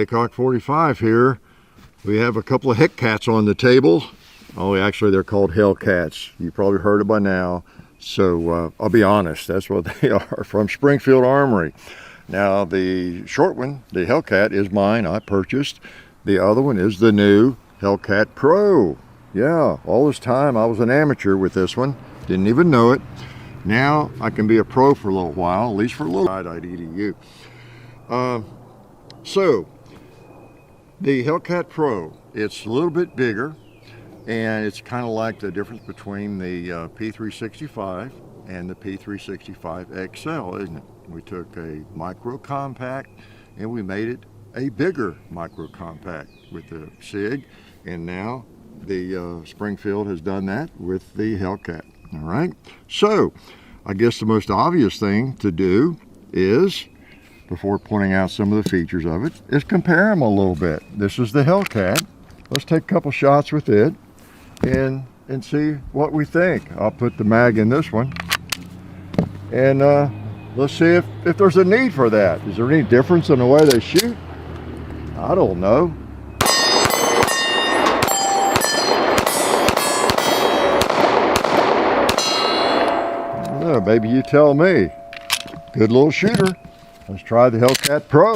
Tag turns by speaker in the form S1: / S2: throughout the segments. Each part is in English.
S1: Hellcat 45 here. We have a couple of Hellcats on the table. Oh, actually they're called Hellcats. You probably heard it by now. So I'll be honest, that's what they are, from Springfield Armory. Now the short one, the Hellcat, is mine. I purchased. The other one is the new Hellcat Pro. Yeah, all this time I was an amateur with this one. Didn't even know it. Now I can be a pro for a little while, at least for a little while. EDU. So the Hellcat Pro, it's a little bit bigger, and it's kind of like the difference between the P365 and the P365 XL, isn't it? We took a micro compact and we made it a bigger micro compact with the SIG, and now the Springfield has done that with the Hellcat. All right, so I guess the most obvious thing to do is, before pointing out some of the features of it, is compare them a little bit. This is the Hellcat. Let's take a couple shots with it and see what we think. I'll put the mag in this one, and let's see if there's a need for that. Is there any difference in the way they shoot? I don't know. Yeah, maybe you tell me. Good little shooter. Let's try the Hellcat Pro.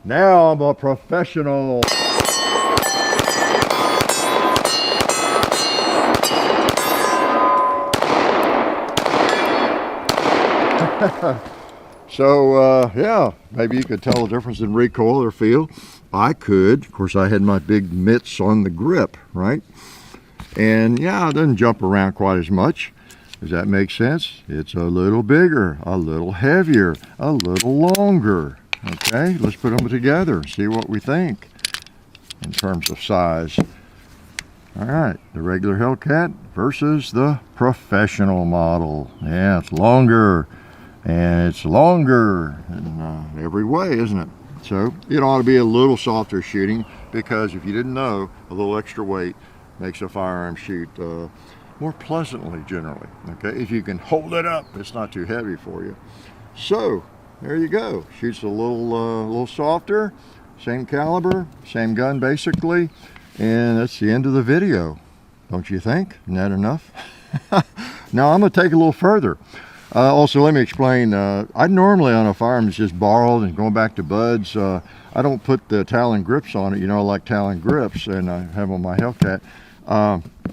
S1: Now I'm a professional. So yeah, maybe you could tell the difference in recoil or feel. I could. Of course, I had my big mitts on the grip, right? And yeah, it doesn't jump around quite as much. Does that make sense? It's a little bigger, a little heavier, a little longer. Okay, let's put them together and see what we think in terms of size. All right, the regular Hellcat versus the professional model. Yeah, it's longer, and it's longer in every way, isn't it? So it ought to be a little softer shooting, because if you didn't know, a little extra weight makes a firearm shoot more pleasantly generally. Okay, if you can hold it up, it's not too heavy for you. So there you go. Shoots a little softer, same caliber, same gun basically, and that's the end of the video. Don't you think? Isn't that enough? Now I'm going to take it a little further. Also, let me explain. I normally on a firearm is just borrowed and going back to buds. I don't put the Talon grips on it. You know, I like Talon grips, and I have on my Hellcat.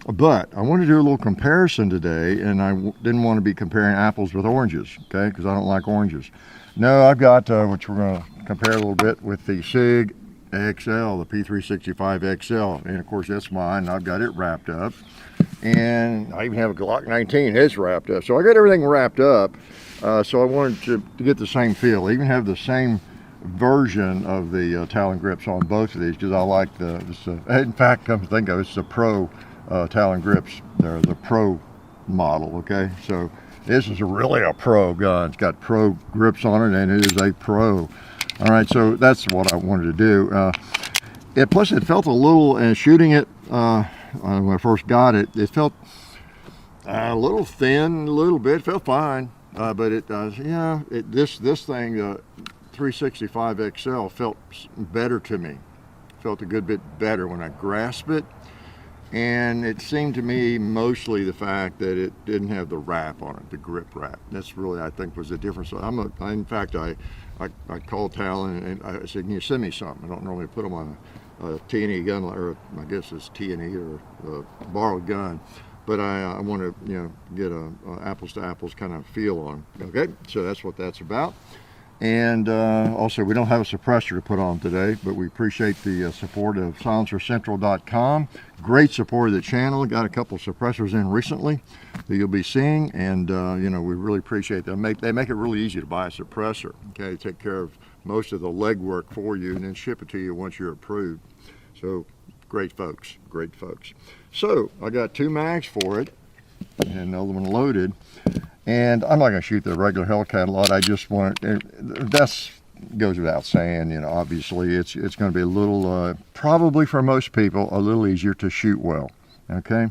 S1: But I want to do a little comparison today, and I didn't want to be comparing apples with oranges, okay, because I don't like oranges. No, I've got, which we're going to compare a little bit with the SIG XL, the P365 XL, and of course that's mine. I've got it wrapped up, and I even have a Glock 19, it's wrapped up. So I got everything wrapped up, so I wanted to get the same feel. I even have the same version of the Talon grips on both of these, because I like in fact, come to think of it, it's the Pro Talon grips. They're the Pro model, okay? So this is really a Pro gun. It's got Pro grips on it, and it is a Pro. All right, so that's what I wanted to do. Plus it felt a little, and shooting it when I first got it, it felt a little thin, a little bit. It felt fine, but it does, yeah. This thing, 365 XL, felt better to me. Felt a good bit better when I grasped it, and it seemed to me mostly the fact that it didn't have the wrap on it, the grip wrap. That's really, I think, was the difference. In fact, I called Talon and I said, "Can you send me something?" I don't normally put them on a T&E gun, or I guess it's T&E or a borrowed gun, but I want to, get a apples to apples kind of feel on. Okay, so that's what that's about. And also, we don't have a suppressor to put on today, but we appreciate the support of SilencerCentral.com. Great support of the channel. Got a couple of suppressors in recently that you'll be seeing, and we really appreciate them. They make it really easy to buy a suppressor. Okay, take care of most of the legwork for you, and then ship it to you once you're approved. So great folks, great folks. So I got 2 mags for it, and another one loaded. And I'm not going to shoot the regular Hellcat a lot. I just want that goes without saying. Obviously it's going to be a little, probably for most people, a little easier to shoot well. Okay,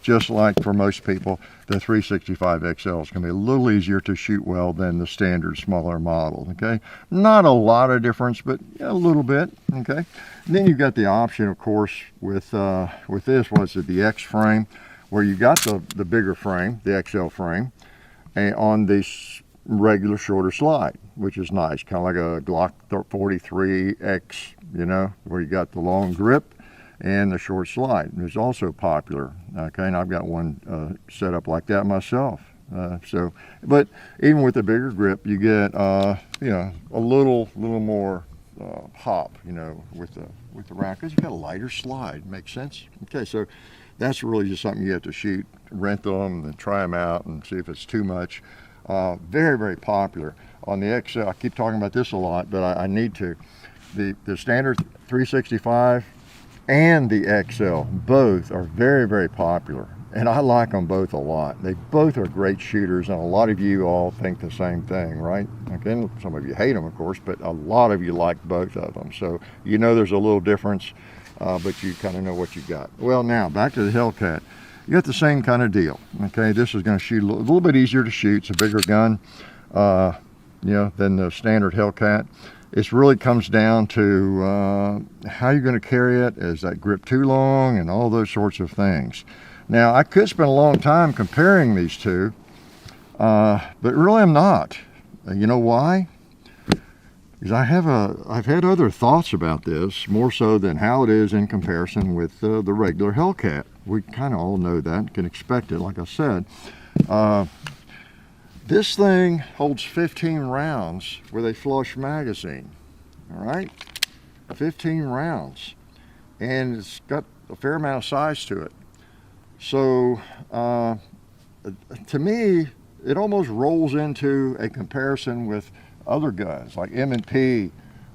S1: just like for most people, the 365 XL is going to be a little easier to shoot well than the standard smaller model, okay? Not a lot of difference, but a little bit, okay? And then you've got the option, of course, with this, was it the X frame, where you got the bigger frame, the XL frame, and on this regular shorter slide, which is nice, kind of like a Glock 43X, you know, where you got the long grip and the short slide. It's also popular, okay, and I've got one set up like that myself. But even with the bigger grip, you get you know, a little more hop, you know, with the round, because you got a lighter slide. Makes sense? Okay, so that's really just something you have to shoot, rent them, and try them out and see if it's too much. Very, very popular. On the XL, I keep talking about this a lot, but I need to. The standard 365 and the XL, both are very, very popular. And I like them both a lot. They both are great shooters, and a lot of you all think the same thing, right? Okay, some of you hate them, of course, but a lot of you like both of them. So you know there's a little difference, but you kind of know what you got. Well, now, back to the Hellcat. You got the same kind of deal, okay? This is going to shoot a little bit easier to shoot. It's a bigger gun, you know, than the standard Hellcat. It really comes down to how you're going to carry it. Is that grip too long, and all those sorts of things. Now, I could spend a long time comparing these two, but really I'm not. You know why? Because I've had other thoughts about this, more so than how it is in comparison with the regular Hellcat. We kind of all know that, can expect it, like I said. This thing holds 15 rounds with a flush magazine, all right? 15 rounds, and it's got a fair amount of size to it. So, to me, it almost rolls into a comparison with other guns, like M&P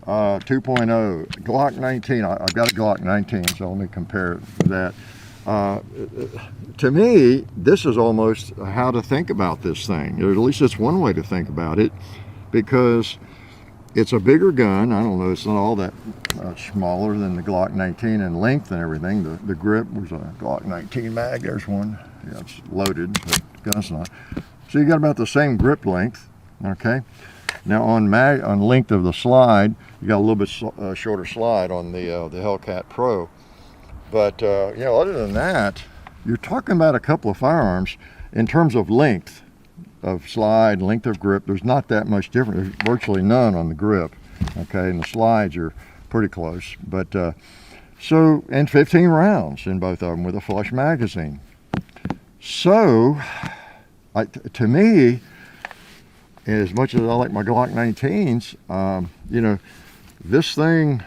S1: 2.0, Glock 19. I've got a Glock 19, so let me compare it to that. To me, this is almost how to think about this thing, or at least it's one way to think about it, because it's a bigger gun. I don't know, it's not all that smaller than the Glock 19 in length and everything. The grip was a Glock 19 mag. There's one. Yeah, it's loaded, but the gun's not. So you got about the same grip length, okay? Now on length of the slide, you got a little bit shorter slide on the Hellcat Pro. But you know, other than that, you're talking about a couple of firearms in terms of length of slide, length of grip. There's not that much difference. There's virtually none on the grip, okay, and the slides are pretty close. But so, and 15 rounds in both of them with a flush magazine. So, to me, as much as I like my Glock 19s, you know, this thing,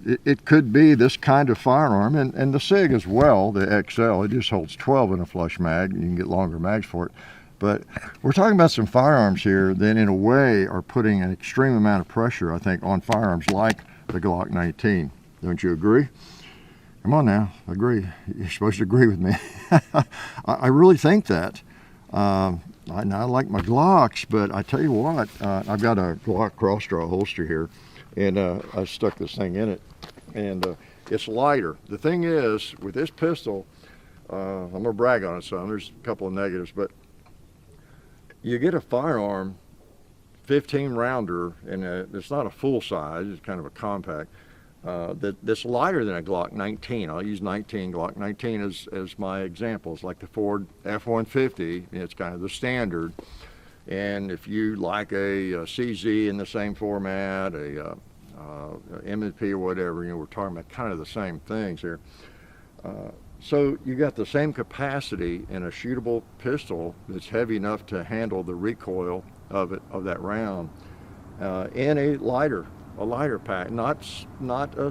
S1: it could be this kind of firearm, and the SIG as well, the XL, it just holds 12 in a flush mag. You can get longer mags for it. But we're talking about some firearms here that in a way are putting an extreme amount of pressure, I think, on firearms like the Glock 19. Don't you agree? Come on now, agree. You're supposed to agree with me. I really think that. I like my Glocks, but I tell you what, I've got a Glock cross-draw holster here, and I stuck this thing in it, and it's lighter. The thing is, with this pistol, I'm gonna brag on it some. There's a couple of negatives, but you get a firearm, 15 rounder, and it's not a full size, it's kind of a compact, that's lighter than a Glock 19. I'll use Glock 19 as my example. It's like the Ford F-150, it's kind of the standard. And if you like a CZ in the same format, a M&P or whatever, you know, we're talking about kind of the same things here. So you got the same capacity in a shootable pistol that's heavy enough to handle the recoil of that round, in a lighter pack, not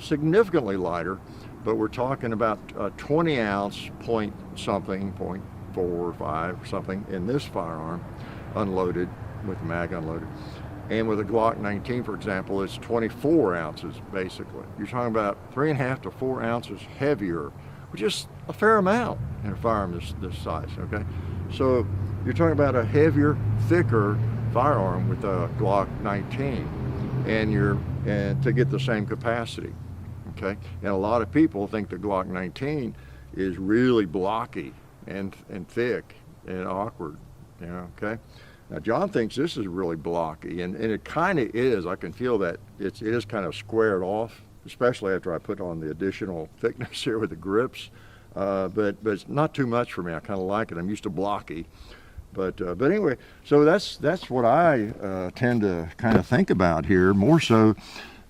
S1: significantly lighter, but we're talking about a 20 ounce point something, 0.4 or 5 or something in this firearm, unloaded, with the mag unloaded. And with a Glock 19, for example, it's 24 ounces basically. You're talking about 3.5 to 4 ounces heavier, which is a fair amount in a firearm this size, okay? So you're talking about a heavier, thicker firearm with a Glock 19, and to get the same capacity, okay? And a lot of people think the Glock 19 is really blocky and thick and awkward, you know, okay? Now John thinks this is really blocky, and it kind of is. I can feel that it is kind of squared off, especially after I put on the additional thickness here with the grips. But it's not too much for me. I kind of like it. I'm used to blocky. But anyway, so that's what I tend to kind of think about here, more so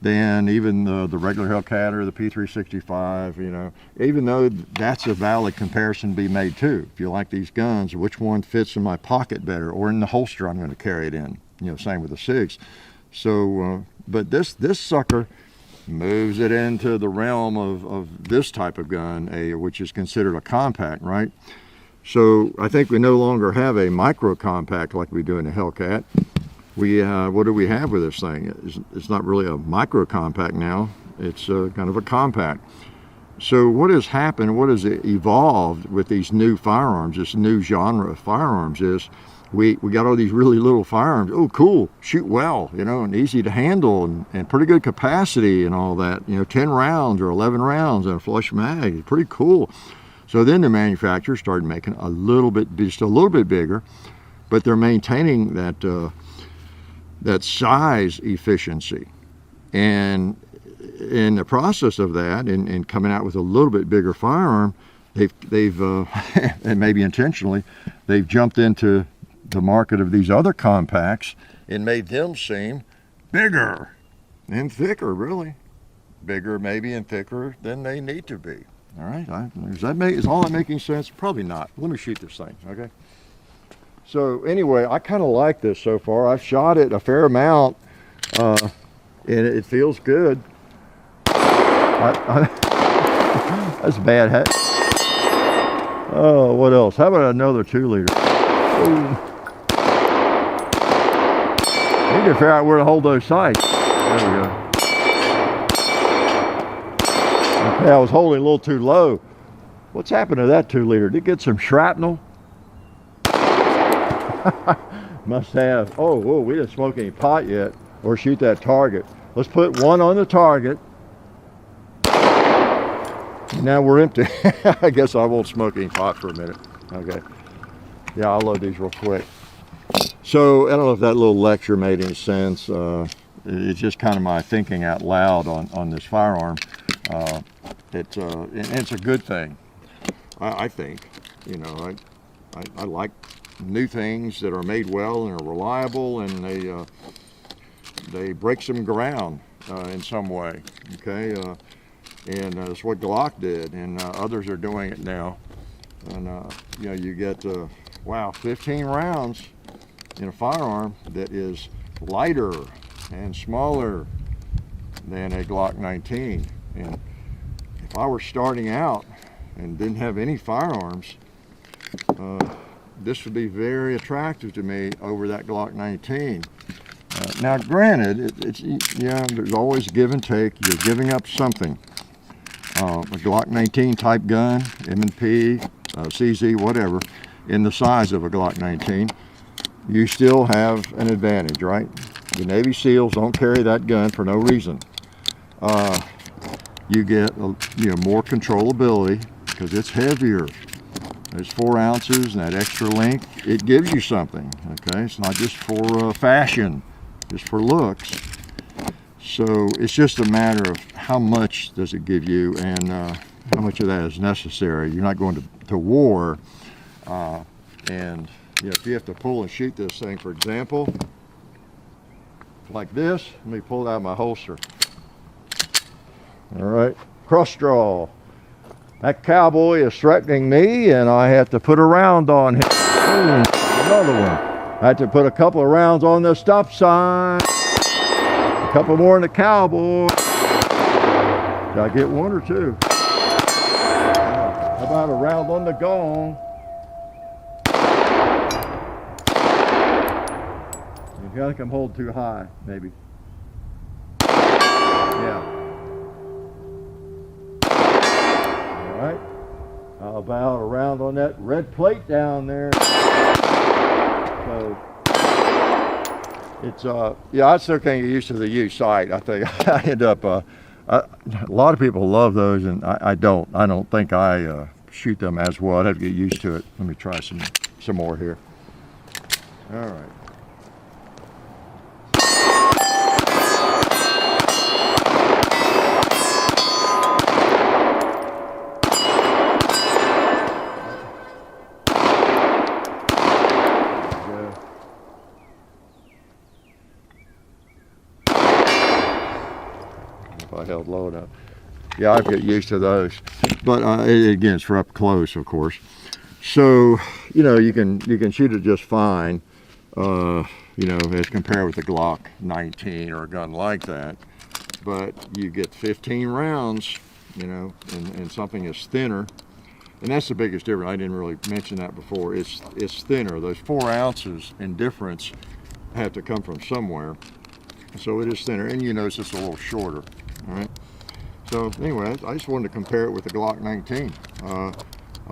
S1: than even the regular Hellcat or the P365, you know, even though that's a valid comparison to be made too. If you like these guns, which one fits in my pocket better or in the holster I'm going to carry it in, you know, same with the SIGs. So, but this sucker moves it into the realm of this type of gun, which is considered a compact, right? So I think we no longer have a micro compact like we do in the Hellcat. We what do we have with this thing? It's not really a micro compact now. It's kind of a compact. So what has happened, what has evolved with these new firearms, this new genre of firearms, is we got all these really little firearms. Oh, cool, shoot well, you know, and easy to handle, and pretty good capacity and all that. You know, 10 rounds or 11 rounds and a flush mag. Pretty cool. So then the manufacturers started making a little bit, just a little bit bigger, but they're maintaining that that size efficiency. And in the process of that, and coming out with a little bit bigger firearm, they've and maybe intentionally, they've jumped into the market of these other compacts and made them seem bigger and thicker, really. Bigger maybe and thicker than they need to be. All right, is all that making sense? Probably not. Let me shoot this thing, okay? So anyway, I kind of like this so far. I've shot it a fair amount, and it feels good. That's bad. Oh, what else? How about another 2 liter? Need to figure out where to hold those sights. There we go. Okay, I was holding a little too low. What's happened to that 2 liter? Did it get some shrapnel? Must have. Oh, whoa, we didn't smoke any pot yet or shoot that target. Let's put one on the target. Now we're empty. I guess I won't smoke any pot for a minute. Okay. Yeah, I'll load these real quick. So I don't know if that little lecture made any sense. It's just kind of my thinking out loud on this firearm. It's a good thing, I think. You know, I like new things that are made well and are reliable, and they break some ground in some way. Okay, and that's what Glock did, and others are doing it now. And you know, you get wow, 15 rounds in a firearm that is lighter and smaller than a Glock 19. And if I were starting out and didn't have any firearms, this would be very attractive to me over that Glock 19. Now granted, yeah, there's always give and take. You're giving up something. A Glock 19 type gun, M&P, CZ, whatever, in the size of a Glock 19, you still have an advantage, right? The Navy SEALs don't carry that gun for no reason. You get more controllability because it's heavier. It's 4 ounces, and that extra length, it gives you something. Okay, it's not just for fashion, just for looks. So it's just a matter of how much does it give you, and how much of that is necessary. You're not going to war, and if you have to pull and shoot this thing, for example, like this, let me pull it out of my holster. All right, cross draw. That cowboy is threatening me, and I have to put a round on him. Ooh, another one. I had to put a couple of rounds on the stop sign. A couple more in the cowboy. Did I get 1 or 2? How about a round on the gong? I feel like I'm holding too high, maybe. Yeah. All right. How about a round on that red plate down there? So it's yeah, I still can't get used to the U sight. I think I end up a lot of people love those, and I don't think I shoot them as well. I'd have to get used to it. Let me try some more here. All right. If I held low enough. Yeah, I've got used to those. But again, it's for up close, of course. So, you know, you can shoot it just fine, you know, as compared with the Glock 19 or a gun like that. But you get 15 rounds, you know, and something is thinner. And that's the biggest difference. I didn't really mention that before. It's thinner. Those 4 ounces in difference have to come from somewhere. So it is thinner, and you notice it's a little shorter. All right. So anyway, I just wanted to compare it with the Glock 19 a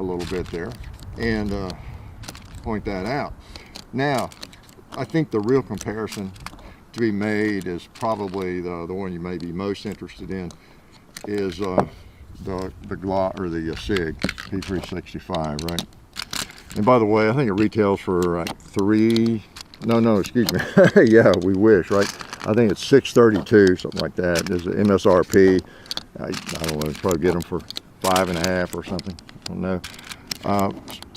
S1: little bit there, and point that out. Now, I think the real comparison to be made is probably the one you may be most interested in is the Glock or the SIG P365, right? And by the way, I think it retails for excuse me. Yeah, we wish, right? I think it's $632, something like that. There's an MSRP. I don't know, probably get them for $5.50 or something. I don't know.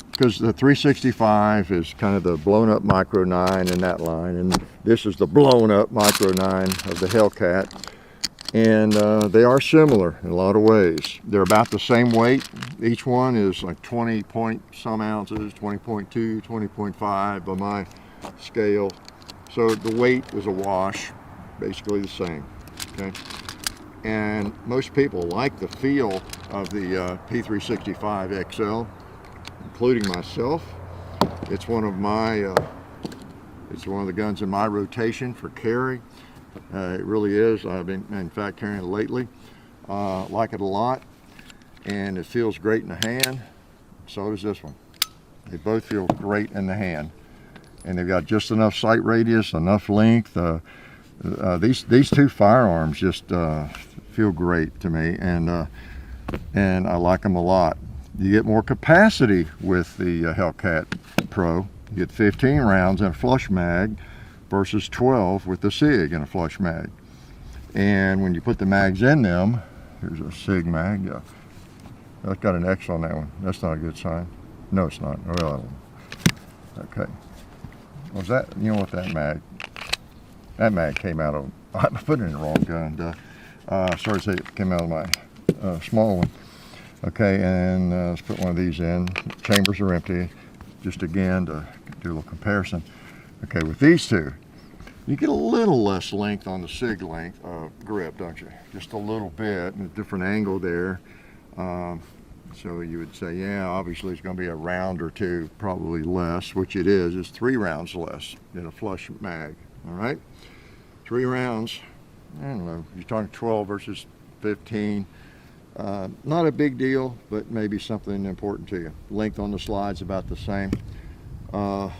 S1: Because the 365 is kind of the blown up Micro 9 in that line, and this is the blown up Micro 9 of the Hellcat. And they are similar in a lot of ways. They're about the same weight. Each one is like 20 point some ounces, 20.2, 20.5 by my scale. So the weight is a wash, basically the same, okay? And most people like the feel of the P365 XL, including myself. It's one of the guns in my rotation for carry. It really is. I've been, in fact, carrying it lately. Like it a lot, and it feels great in the hand. So does this one. They both feel great in the hand, and they've got just enough sight radius, enough length. These two firearms just feel great to me, and I like them a lot. You get more capacity with the Hellcat Pro. You get 15 rounds in a flush mag versus 12 with the SIG in a flush mag. And when you put the mags in them, here's a SIG mag. Yeah, that's got an X on that one. That's not a good sign. No, it's not. Oh, okay. Was that? You know what? That mag came out of. I put it in the wrong gun. Sorry to say it came out of my small one. Okay, and let's put one of these in. Chambers are empty. Just again to do a little comparison. Okay, with these two, you get a little less length on the SIG length grip, don't you? Just a little bit, and a different angle there. So you would say, yeah, obviously it's going to be a round or two, probably less, which it is. It's 3 rounds less in a flush mag. All right, 3 rounds. I don't know. You're talking 12 versus 15. Not a big deal, but maybe something important to you. Length on the slide's about the same. The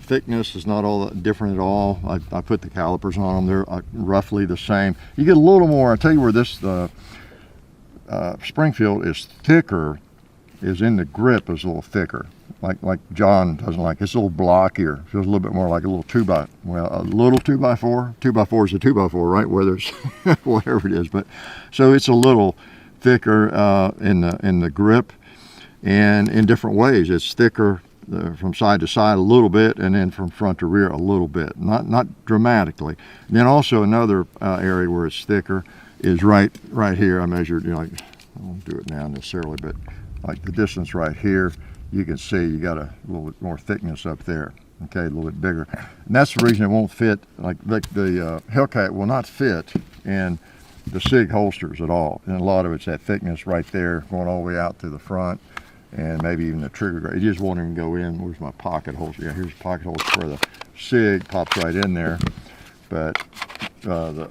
S1: thickness is not all that different at all. I put the calipers on them. They're roughly the same. You get a little more. I'll tell you where this Springfield is thicker, is in the grip is a little thicker. Like John doesn't like. It's a little blockier. Feels a little bit more like a little 2x4. 2x4 is a 2x4, right? Whether it's whatever it is, but so it's a little thicker in the grip, and in different ways. It's thicker from side to side a little bit, and then from front to rear a little bit. Not dramatically. And then also another area where it's thicker is right here. I measured. You know, I won't do it now necessarily, but like the distance right here, you can see you got a little bit more thickness up there. Okay, a little bit bigger, and that's the reason it won't fit. Like the Hellcat will not fit in the SIG holsters at all, and a lot of it's that thickness right there going all the way out to the front, and maybe even the trigger guard. It just won't even go in. Where's my pocket holster? Yeah, here's a pocket holster for the SIG, pops right in there, but the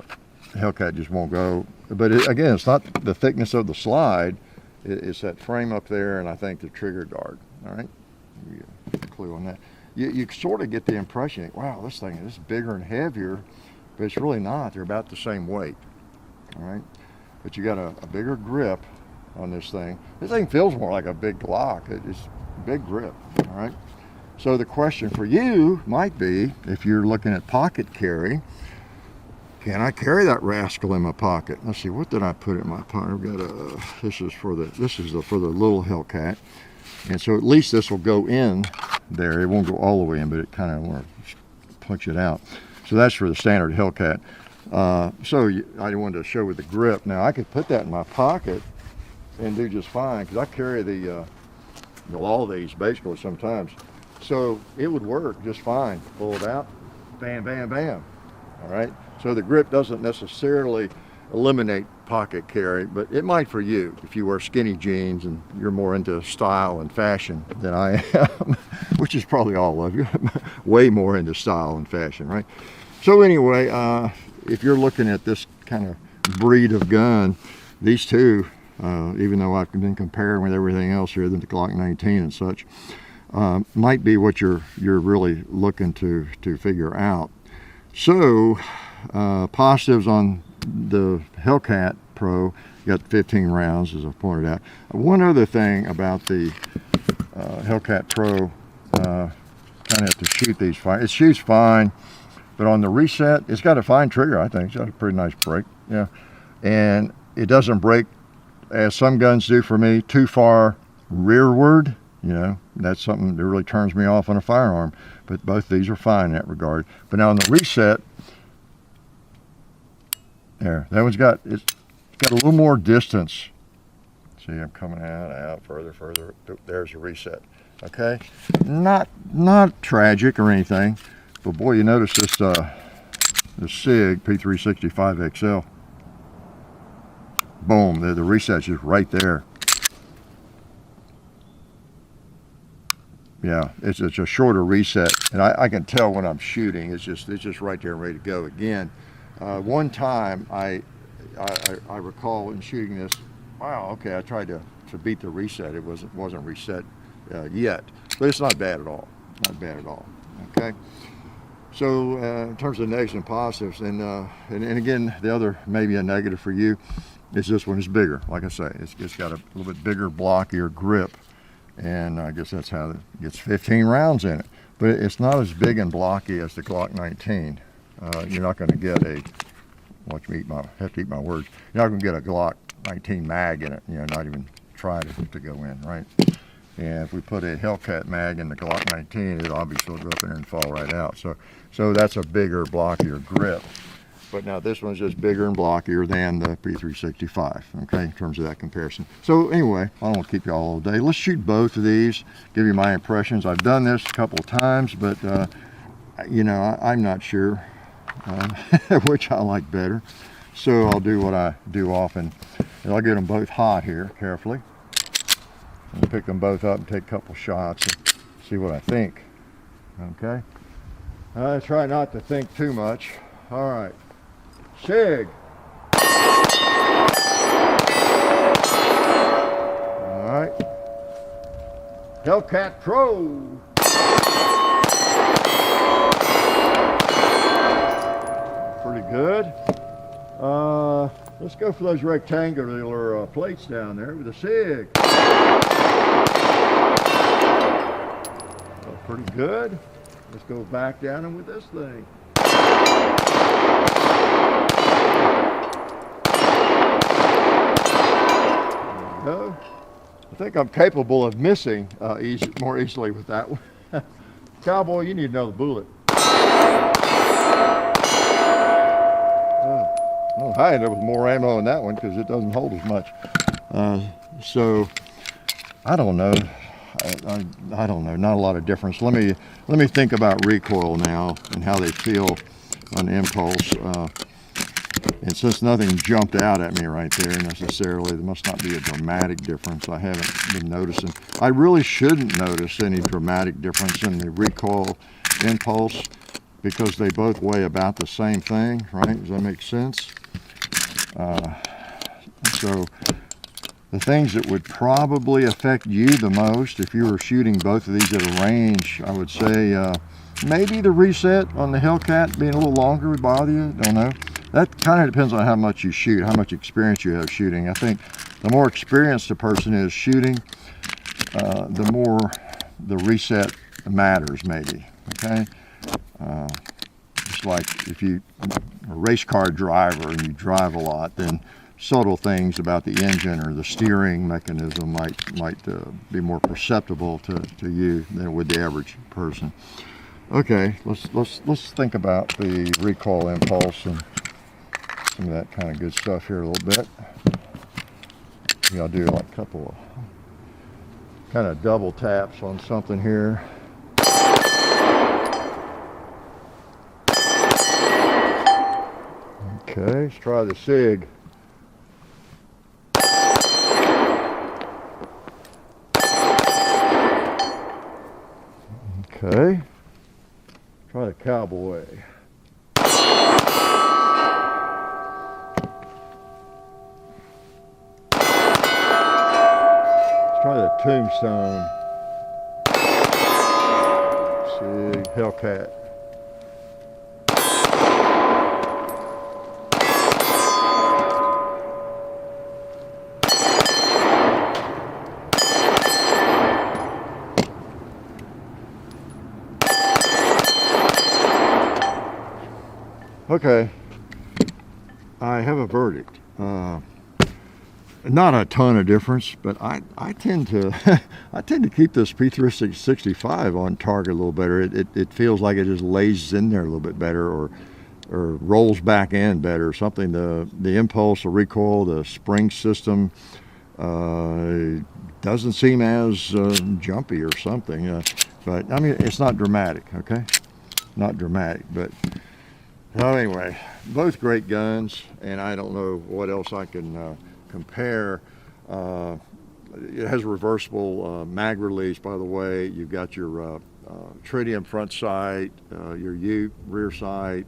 S1: Hellcat just won't go. But again, it's not the thickness of the slide, it's that frame up there, and I think the trigger guard. All right, give you a clue on that. You sort of get the impression, wow, this thing is bigger and heavier, but it's really not. They're about the same weight. All right, but you got a bigger grip, on this thing. This thing feels more like a big Glock. It's big grip, all right? So the question for you might be, if you're looking at pocket carry, can I carry that rascal in my pocket? Let's see, what did I put in my pocket? I've got a, this is for the little Hellcat. And so at least this will go in there. It won't go all the way in, but it kind of want to punch it out. So that's for the standard Hellcat. I wanted to show with the grip. Now I could put that in my pocket and do just fine, because I carry the, all these basically sometimes. So it would work just fine. Pull it out, bam, bam, bam. All right. So the grip doesn't necessarily eliminate pocket carry, but it might for you if you wear skinny jeans and you're more into style and fashion than I am, which is probably all of you, way more into style and fashion, right? So anyway, if you're looking at this kind of breed of gun, these two, even though I've been comparing with everything else here, the Glock 19 and such, might be what you're really looking to figure out. So positives on the Hellcat Pro, you got 15 rounds, as I pointed out. One other thing about the Hellcat Pro, kind of have to shoot these fine. It shoots fine, but on the reset, it's got a fine trigger, I think. It's got a pretty nice break, yeah. And it doesn't break, as some guns do for me, too far rearward. You know, that's something that really turns me off on a firearm. But both these are fine in that regard. But now on the reset, there, that one's got, it's got a little more distance. See, I'm coming out, further. There's your reset. Okay, not tragic or anything, but boy, you notice this the SIG P365 XL. Boom, the reset's just right there. Yeah, it's a shorter reset, and I can tell when I'm shooting. It's just right there and ready to go again. One time I recall in shooting this. Wow, okay, I tried to beat the reset. It wasn't reset yet, but it's not bad at all. Not bad at all. Okay. So in terms of negatives and positives, and again, the other maybe a negative for you is this one is bigger. Like I say, it's got a little bit bigger, blockier grip. And I guess that's how it gets 15 rounds in it. But it's not as big and blocky as the Glock 19. You're not going to get a, watch me have to eat my words, you're not going to get a Glock 19 mag in it, not even try to go in, right? And if we put a Hellcat mag in the Glock 19, it'll obviously go up in there and fall right out. So that's a bigger, blockier grip. But now this one's just bigger and blockier than the P365, okay, in terms of that comparison. So anyway, I don't want to keep you all day. Let's shoot both of these, give you my impressions. I've done this a couple of times, but, I'm not sure which I like better. So I'll do what I do often. And I'll get them both hot here, carefully. And pick them both up and take a couple shots and see what I think, okay? I try not to think too much. All right. SIG. All right. Hellcat Pro. Pretty good. Let's go for those rectangular plates down there with the SIG. Pretty good. Let's go back down and with this thing. Go. I think I'm capable of missing more easily with that one. Cowboy, you need another bullet. Oh, I ended up with more ammo in that one because it doesn't hold as much. So I don't know. I don't know. Not a lot of difference. Let me think about recoil now and how they feel on impulse. And since nothing jumped out at me right there necessarily, there must not be a dramatic difference. I haven't been noticing. I really shouldn't notice any dramatic difference in the recoil impulse because they both weigh about the same thing, right? Does that make sense? So the things that would probably affect you the most if you were shooting both of these at a range, I would say maybe the reset on the Hellcat being a little longer would bother you. Don't know. that kind of depends on how much you shoot, how much experience you have shooting. I think the more experienced a person is shooting, the more the reset matters, maybe. Okay, just like if you a race car driver and you drive a lot, then subtle things about the engine or the steering mechanism might be more perceptible to you than with the average person. Okay, let's think about the recoil impulse and some of that kind of good stuff here a little bit. I'll do like a couple of kind of double taps on something here. Okay, let's try the SIG. Okay, try the Cowboy. Try the Tombstone. SIG Hellcat. Okay, I have a verdict. Not a ton of difference, but I tend to I tend to keep this P365 on target a little better. It feels like it just lays in there a little bit better, or rolls back in better, or something. The impulse, the recoil, the spring system doesn't seem as jumpy or something. But I mean, it's not dramatic. Okay, not dramatic, but. Well, anyway, both great guns, and I don't know what else I can compare. It has a reversible mag release, by the way. You've got your tritium front sight, your U rear sight,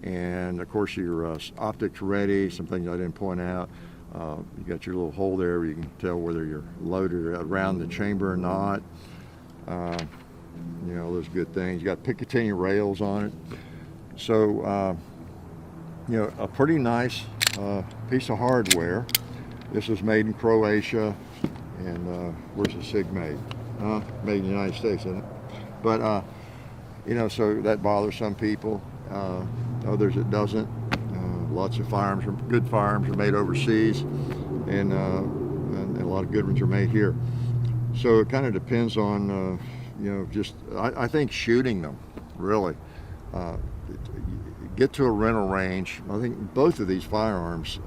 S1: and of course your optics ready. Some things I didn't point out. You got your little hole there where you can tell whether you're loaded around the chamber or not. You know, those good things. You got Picatinny rails on it. So, you know, a pretty nice piece of hardware. This is made in Croatia, and where's the SIG made? Made in the United States, isn't it? But, you know, so that bothers some people. Others it doesn't. Lots of firearms, good firearms are made overseas, and a lot of good ones are made here. So it kind of depends on, you know, just, I think shooting them, really. Get to a rental range. I think both of these firearms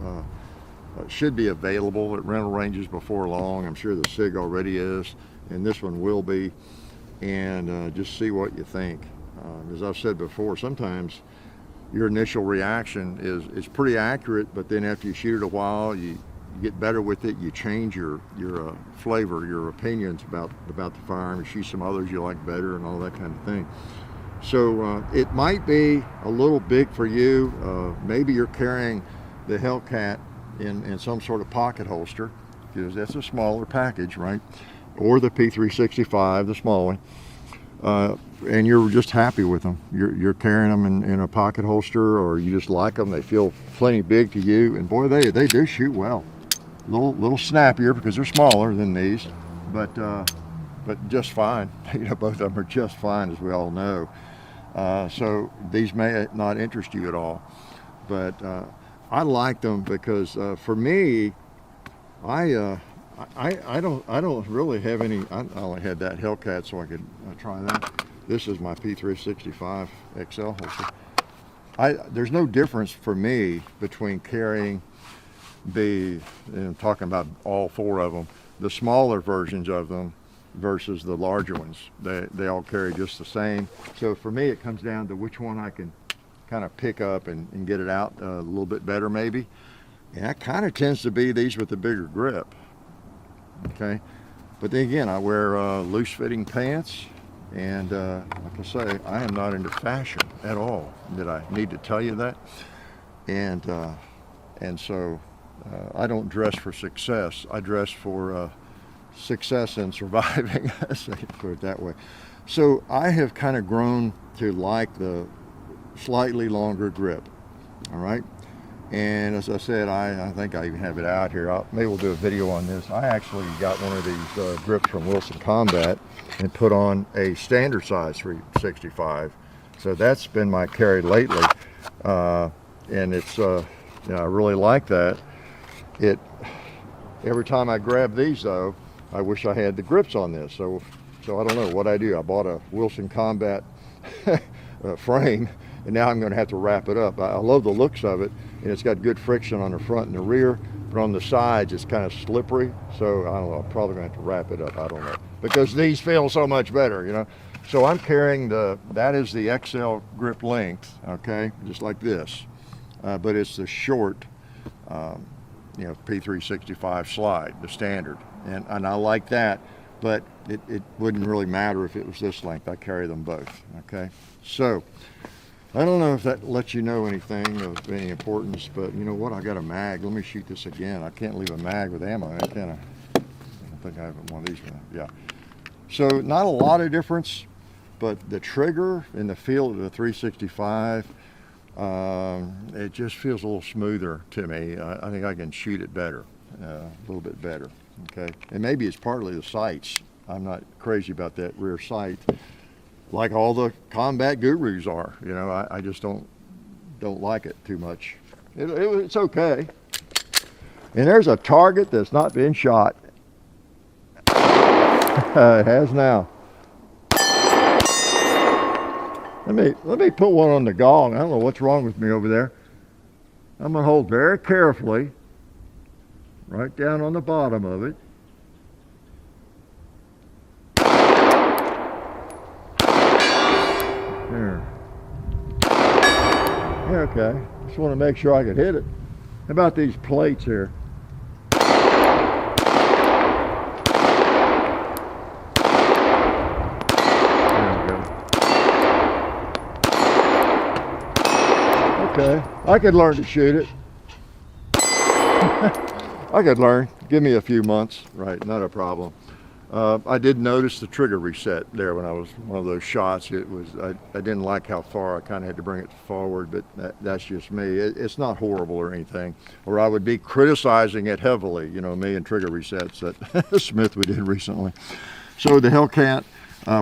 S1: should be available at rental ranges before long. I'm sure the SIG already is, and this one will be. And just see what you think. As I've said before, sometimes your initial reaction is pretty accurate, but then after you shoot it a while, you get better with it. You change your flavor, your opinions about the firearm. You shoot some others you like better, and all that kind of thing. So it might be a little big for you. Maybe you're carrying the Hellcat in some sort of pocket holster, because that's a smaller package, right? Or the P365, the small one, and you're just happy with them. You're carrying them in a pocket holster, or you just like them. They feel plenty big to you, and boy, they do shoot well. Little snappier because they're smaller than these, but just fine. You know, both of them are just fine, as we all know. So these may not interest you at all, but I like them because for me, I don't really have any. I only had that Hellcat, so I could try that. This is my P365 XL holster. There's no difference for me between carrying and I'm talking about all four of them, the smaller versions of them versus the larger ones. They all carry just the same. So for me, it comes down to which one I can kind of pick up and get it out a little bit better, maybe. And that kind of tends to be these with the bigger grip. Okay, but then again, I wear loose fitting pants, and like I say, I am not into fashion at all. Did I need to tell you that? And so I don't dress for success. I dress for success in surviving. Let's put it that way. So I have kind of grown to like the slightly longer grip. All right, And as I said, I think I even have it out here. Maybe we'll do a video on this. I actually got one of these grips from Wilson Combat and put on a standard size 365. So that's been my carry lately. And it's, you know, I really like that. Every time I grab these though, I wish I had the grips on this. So I don't know what I do. I bought a Wilson Combat frame, and now I'm going to have to wrap it up. I love the looks of it, and it's got good friction on the front and the rear, but on the sides it's kind of slippery. So I don't know, I'm probably going to have to wrap it up. I don't know, because these feel so much better, you know. So I'm carrying that is the XL grip length, okay, just like this, but it's the short, you know, P365 slide, the standard, and I like that. But it wouldn't really matter if it was this length. I carry them both, okay? So, I don't know if that lets you know anything of any importance, but you know what? I got a mag. Let me shoot this again. I can't leave a mag with ammo in it, can I? I don't think I have one of these. Yeah. So, not a lot of difference, but the trigger in the feel of the 365, it just feels a little smoother to me. I think I can shoot it better, a little bit better. Okay, and maybe it's partly the sights. I'm not crazy about that rear sight, like all the combat gurus are. You know, I just don't like it too much. It's okay. And there's a target that's not been shot. It has now. Let me put one on the gong. I don't know what's wrong with me over there. I'm gonna hold very carefully. Right down on the bottom of it. There. Yeah, okay. Just want to make sure I could hit it. How about these plates here? There we go. Okay. I could learn to shoot it. I could learn. Give me a few months. Right, not a problem. I did notice the trigger reset there when I was one of those shots. It was I didn't like how far I kind of had to bring it forward, but that's just me. It's not horrible or anything, or I would be criticizing it heavily. You know, me and trigger resets that Smith we did recently. So the Hellcat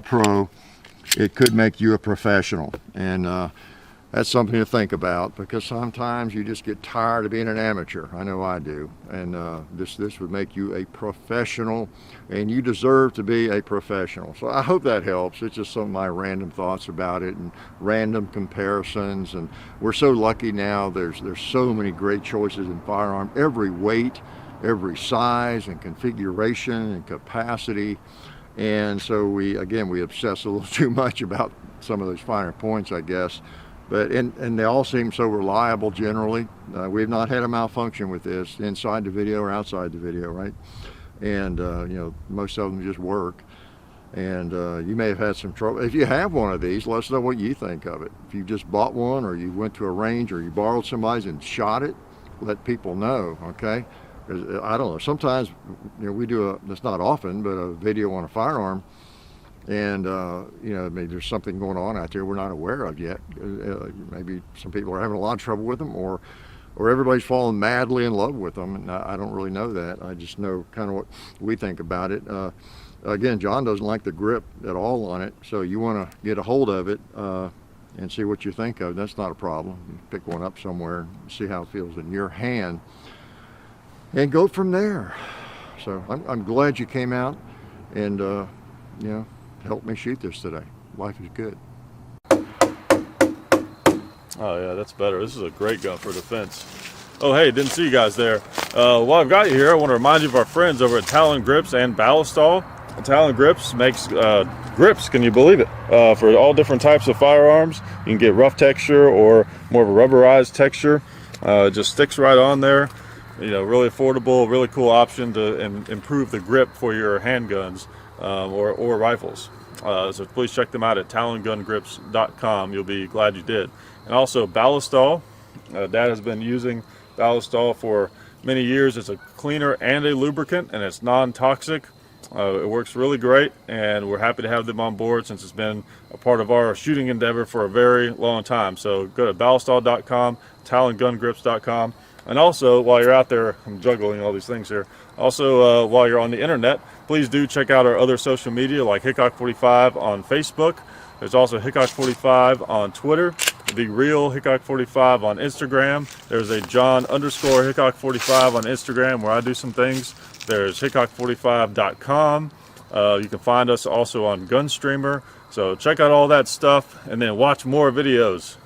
S1: Pro, it could make you a professional, and that's something to think about, because sometimes you just get tired of being an amateur. I know I do. And this would make you a professional, and you deserve to be a professional. So I hope that helps. It's just some of my random thoughts about it and random comparisons. And we're so lucky now. There's so many great choices in firearm. Every weight, every size and configuration and capacity. And so we obsess a little too much about some of those finer points, I guess. But and they all seem so reliable generally. We've not had a malfunction with this inside the video or outside the video, right? And you know, most of them just work. And you may have had some trouble. If you have one of these, let us know what you think of it. If you just bought one, or you went to a range, or you borrowed somebody's and shot it, let people know, okay? Because I don't know, sometimes, you know, we do that's not often, but a video on a firearm, and you know, maybe there's something going on out there we're not aware of yet. Maybe some people are having a lot of trouble with them, or everybody's falling madly in love with them, and I don't really know that. I just know kind of what we think about it. Again, John doesn't like the grip at all on it, so you want to get a hold of it and see what you think of it. That's not a problem. You pick one up somewhere and see how it feels in your hand, and go from there. So I'm glad you came out and you know, help me shoot this today. Life is good.
S2: Oh yeah, that's better. This is a great gun for defense. Oh hey, didn't see you guys there. While I've got you here, I want to remind you of our friends over at Talon Grips and Ballistol. Talon Grips makes grips, can you believe it, for all different types of firearms. You can get rough texture or more of a rubberized texture. It just sticks right on there. You know, really affordable, really cool option to improve the grip for your handguns or rifles. So please check them out at talongungrips.com. You'll be glad you did. And also Ballistol. Dad has been using Ballistol for many years. It's a cleaner and a lubricant, and it's non-toxic. It works really great, and we're happy to have them on board since it's been a part of our shooting endeavor for a very long time. So go to ballistall.com, talongungrips.com, and also while you're out there, I'm juggling all these things here. Also, while you're on the internet, please do check out our other social media like Hickok45 on Facebook. There's also Hickok45 on Twitter, The Real Hickok45 on Instagram. There's a John_Hickok45 on Instagram where I do some things. There's Hickok45.com. You can find us also on Gunstreamer. So check out all that stuff and then watch more videos.